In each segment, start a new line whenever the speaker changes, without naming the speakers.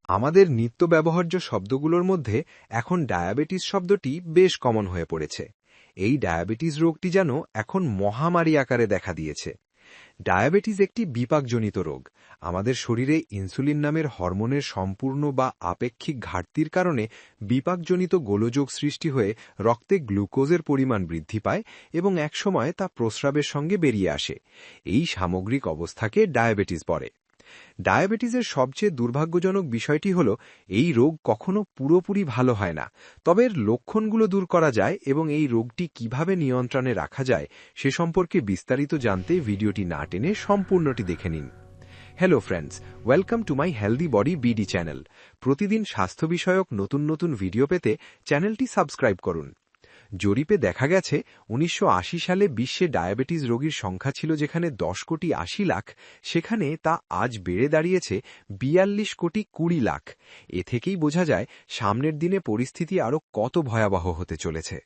আমাদের নিত্য ব্যবহার্য শব্দগুলোর মধ্যে এখন ডায়াবেটিস শব্দটি বেশ কমন হয়ে পড়েছে। এই ডায়াবেটিস রোগটি যেন এখন মহামারী আকারে দেখা দিয়েছে। ডায়াবেটিস একটি বিপাকজনিত রোগ। আমাদের শরীরে ইনসুলিন নামের হরমোনের সম্পূর্ণ বা আপেক্ষিক ঘাটতির কারণে বিপাকজনিত গোলযোগ সৃষ্টি হয়ে রক্তে গ্লুকোজের পরিমাণ বৃদ্ধি পায় এবং একসময় তা প্রস্রাবের সঙ্গে বেরিয়ে আসে। এই সামগ্রিক অবস্থাকে ডায়াবেটিস বলে। ডায়াবেটিসের সবচেয়ে দুর্ভাগ্যজনক বিষয়টি হল এই রোগ কখনো পুরোপুরি ভালো হয় না, তবে এর লক্ষণগুলো দূর করা যায় এবং এই রোগটি কিভাবে নিয়ন্ত্রণে রাখা যায় সে সম্পর্কে বিস্তারিত জানতে ভিডিওটি না টেনে সম্পূর্ণটি দেখে নিন। Hello friends, welcome to my healthy body BD channel. প্রতিদিন স্বাস্থ্য বিষয়ক নতুন নতুন ভিডিও পেতে চ্যানেলটি সাবস্ক্রাইব করুন। জরিপে দেখা গেছে ১৯৮০ সালে বিশ্বে ডায়াবেটিস রোগীর সংখ্যা ছিল যেখানে ১০,৮০,০০,০০০, সেখানে তা আজ বেড়ে দাঁড়িয়েছে ৪২,২০,০০,০০০। এ থেকেই বোঝা যায় সামনের দিনে পরিস্থিতি আরও কত ভয়াবহ হতে চলেছে।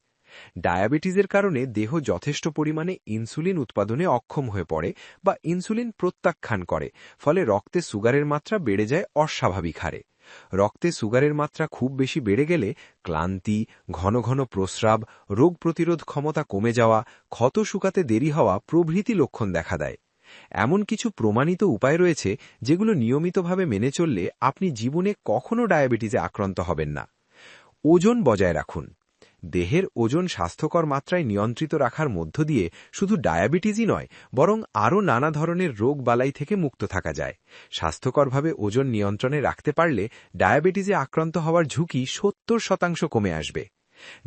ডায়াবেটিসের কারণে দেহ যথেষ্ট পরিমাণে ইনসুলিন উৎপাদনে অক্ষম হয়ে পড়ে বা ইনসুলিন প্রত্যাখ্যান করে, ফলে রক্তে সুগারের মাত্রা বেড়ে যায় অস্বাভাবিক হারে। রক্তে সুগারের মাত্রা খুব বেশি বেড়ে গেলে ক্লান্তি, ঘন ঘন প্রস্রাব, রোগ প্রতিরোধ ক্ষমতা কমে যাওয়া, ক্ষত শুকাতে দেরি হওয়া প্রভৃতি লক্ষণ দেখা দেয়। এমন কিছু প্রমাণিত উপায় রয়েছে যেগুলো নিয়মিতভাবে মেনে চললে আপনি জীবনে কখনো ডায়াবেটিসে আক্রান্ত হবেন না। ওজন বজায় রাখুন। দেহের ওজন স্বাস্থ্যকর মাত্রায় নিয়ন্ত্রিত রাখার মধ্য দিয়ে শুধু ডায়াবেটিসই নয়, বরং আরও নানা ধরনের রোগ বালাই থেকে মুক্ত থাকা যায়। স্বাস্থ্যকরভাবে ওজন নিয়ন্ত্রণে রাখতে পারলে ডায়াবেটিসে আক্রান্ত হওয়ার ঝুঁকি ৭০% কমে আসবে।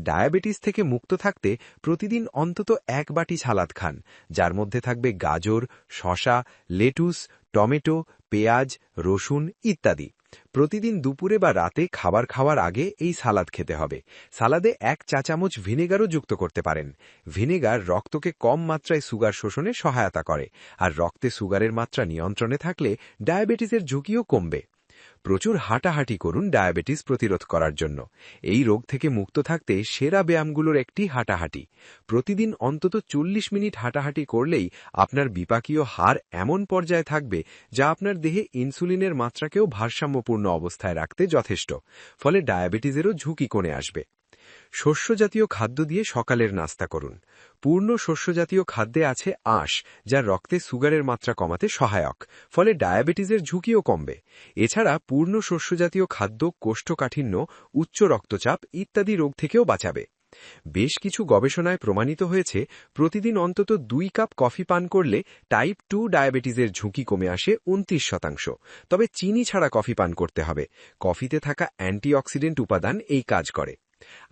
ডায়াবেটিস থেকে মুক্ত থাকতে প্রতিদিন অন্তত ১ বাটি সালাদ খান, যার মধ্যে থাকবে গাজর, শসা, লেটুস, টমেটো, পেঁয়াজ, রসুন ইত্যাদি। প্রতিদিন দুপুরে বা রাতে খাবার খাওয়ার আগে এই সালাদ খেতে হবে। সালাদে ১ চা চামচ ভিনেগারও যুক্ত করতে পারেন। ভিনেগার রক্তকে কম মাত্রায় সুগার শোষণে সহায়তা করে, আর রক্তে সুগারের মাত্রা নিয়ন্ত্রণে থাকলে ডায়াবেটিসের ঝুঁকিও কমবে। প্রচুর হাঁটাহাঁটি করুন ডায়াবেটিস প্রতিরোধ করার জন্য। এই রোগ থেকে মুক্ত থাকতে সেরা ব্যায়ামগুলোর একটি হাঁটাহাঁটি। প্রতিদিন অন্তত ৪০ মিনিট হাঁটাহাঁটি করলেই আপনার বিপাকীয় হার এমন পর্যায়ে থাকবে যা আপনার দেহে ইনসুলিনের মাত্রাকেও ভারসাম্যপূর্ণ অবস্থায় রাখতে যথেষ্ট, ফলে ডায়াবেটিসেরও ঝুঁকি কমে আসবে। শস্যজাতীয় খাদ্য দিয়ে সকালের নাস্তা করুন। পূর্ণ শস্যজাতীয় খাদ্যে আছে আঁশ, যা রক্তে সুগারের মাত্রা কমাতে সহায়ক, ফলে ডায়াবেটিসের ঝুঁকিও কমবে। এছাড়া পূর্ণ শস্যজাতীয় খাদ্য কোষ্ঠকাঠিন্য, উচ্চ রক্তচাপ ইত্যাদি রোগ থেকেও বাঁচাবে। বেশ কিছু গবেষণায় প্রমাণিত হয়েছে প্রতিদিন অন্তত ২ কাপ কফি পান করলে টাইপ 2 ডায়াবেটিসের ঝুঁকি কমে আসে ২৯%। তবে চিনি ছাড়া কফি পান করতে হবে। কফিতে থাকা অ্যান্টিঅক্সিডেন্ট উপাদান এই কাজ করে।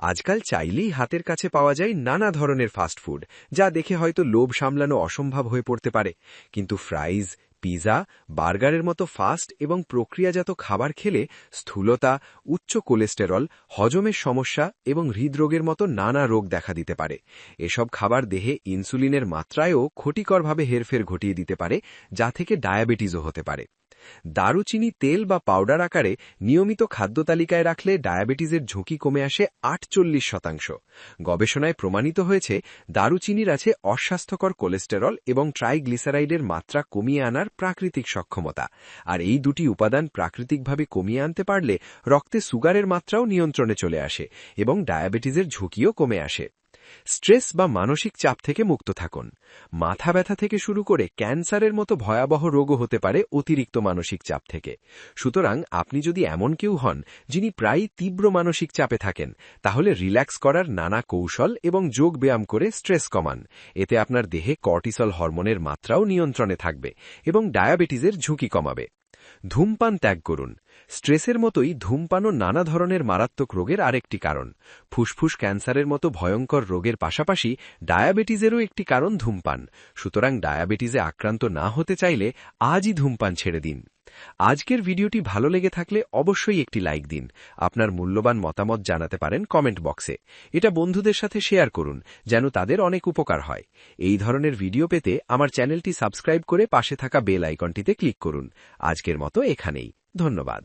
আজকাল চাইলেই হাতের কাছে পাওয়া যায় নানা ধরনের ফাস্টফুড, যা দেখে হয়তো লোভ সামলানো অসম্ভব হয়ে পড়তে পারে। কিন্তু ফ্রাইজ, পিজা, বার্গারের মতো ফাস্ট এবং প্রক্রিয়াজাত খাবার খেলে স্থূলতা, উচ্চ কোলেস্টেরল, হজমের সমস্যা এবং হৃদরোগের মতো নানা রোগ দেখা দিতে পারে। এসব খাবার দেহে ইনসুলিনের মাত্রায়ও ক্ষতিকরভাবে হেরফের ঘটিয়ে দিতে পারে, যা থেকে ডায়াবেটিসও হতে পারে। দারুচিনি তেল বা পাউডার আকারে নিয়মিত খাদ্য তালিকায় রাখলে ডায়াবেটিসের ঝুঁকি কমে আসে ৪৮%। গবেষণায় প্রমাণিত হয়েছে দারুচিনির আছে অস্বাস্থ্যকর কোলেস্টেরল এবং ট্রাইগ্লিসারাইডের মাত্রা কমিয়ে আনার প্রাকৃতিক সক্ষমতা, আর এই দুটি উপাদান প্রাকৃতিকভাবে কমিয়ে আনতে পারলে রক্তে সুগারের মাত্রাও নিয়ন্ত্রণে চলে আসে এবং ডায়াবেটিসের ঝুঁকিও কমে আসে। স্ট্রেস বা মানসিক চাপ থেকে মুক্ত থাকুন। মাথা ব্যথা থেকে শুরু করে ক্যান্সারের মতো ভয়াবহ রোগও হতে পারে অতিরিক্ত মানসিক চাপ থেকে। সুতরাং আপনি যদি এমন কেউ হন যিনি প্রায়ই তীব্র মানসিক চাপে থাকেন, তাহলে রিল্যাক্স করার নানা কৌশল এবং যোগ ব্যায়াম করে স্ট্রেস কমান। এতে আপনার দেহে কর্টিসল হরমোনের মাত্রাও নিয়ন্ত্রণে থাকবে এবং ডায়াবেটিসের ঝুঁকি কমাবে। ধূমপান ত্যাগ করুন। স্ট্রেসের মতোই ধূমপানও নানা ধরনের মারাত্মক রোগের আরেকটি কারণ। ফুসফুস ক্যান্সারের মতো ভয়ঙ্কর রোগের পাশাপাশি ডায়াবেটিসেরও একটি কারণ ধূমপান। সুতরাং ডায়াবেটিসে আক্রান্ত না হতে চাইলে আজই ধূমপান ছেড়ে দিন। আজকের ভিডিওটি ভালো লেগে থাকলে অবশ্যই একটি লাইক দিন। আপনার মূল্যবান মতামত জানাতে পারেন কমেন্ট বক্সে। এটা বন্ধুদের সাথে শেয়ার করুন, যেন তাদের অনেক উপকার হয়। এই ধরনের ভিডিও পেতে আমার চ্যানেলটি সাবস্ক্রাইব করে পাশে থাকা বেল আইকনটিতে ক্লিক করুন। আজকের মতো এখানেই। ধন্যবাদ।